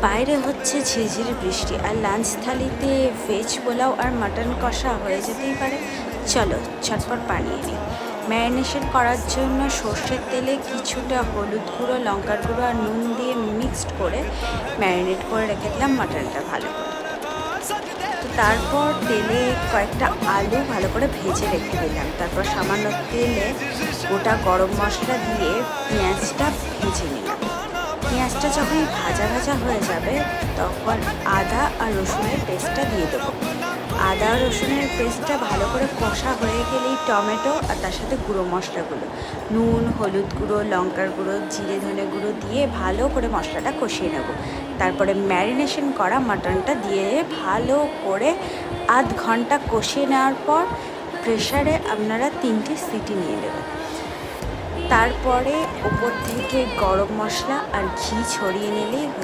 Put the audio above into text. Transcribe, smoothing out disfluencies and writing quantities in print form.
বাইরে হচ্ছে ঝিরঝিরি বৃষ্টি আর লাঞ্চ থালিতে ভেজ পোলাও আর মাটন কষা হয়ে যেতেই পারে। চলো ঝটপট বানিয়ে নিই। ম্যারিনেশন করার জন্য সর্ষের তেলে কিছুটা হলুদ গুঁড়ো, লঙ্কার গুঁড়ো আর নুন দিয়ে মিক্সড করে ম্যারিনেট করে রেখে দিলাম মাটনটা ভালো করে। তো তারপর তেলে কয়েকটা আলু ভালো করে ভেজে রেখে দিলাম। তারপর সামান্য তেলে গোটা গরম মশলা দিয়ে পেঁয়াজটা ভেজে নিলাম। পেঁয়াজটা যখন ভাজা ভাজা হয়ে যাবে তখন আদা আর রসুনের পেস্টটা দিয়ে দেবো। আদা রসুনের পেস্টটা ভালো করে কষা হয়ে গেলেই টমেটো আর তার সাথে গুঁড়ো মশলাগুলো, নুন, হলুদ গুঁড়ো, লঙ্কার গুঁড়ো, জিরে ধনে গুঁড়ো দিয়ে ভালো করে মশলাটা কষিয়ে নেব। তারপরে ম্যারিনেশন করা মাটনটা দিয়ে ভালো করে আধ ঘন্টা কষিয়ে নেওয়ার পর প্রেশারে আপনারা 3টে সিটি নিয়ে দেবেন। তারপরে ওপর থেকে গরম মশলা আর ঘি ছড়িয়ে নিলেই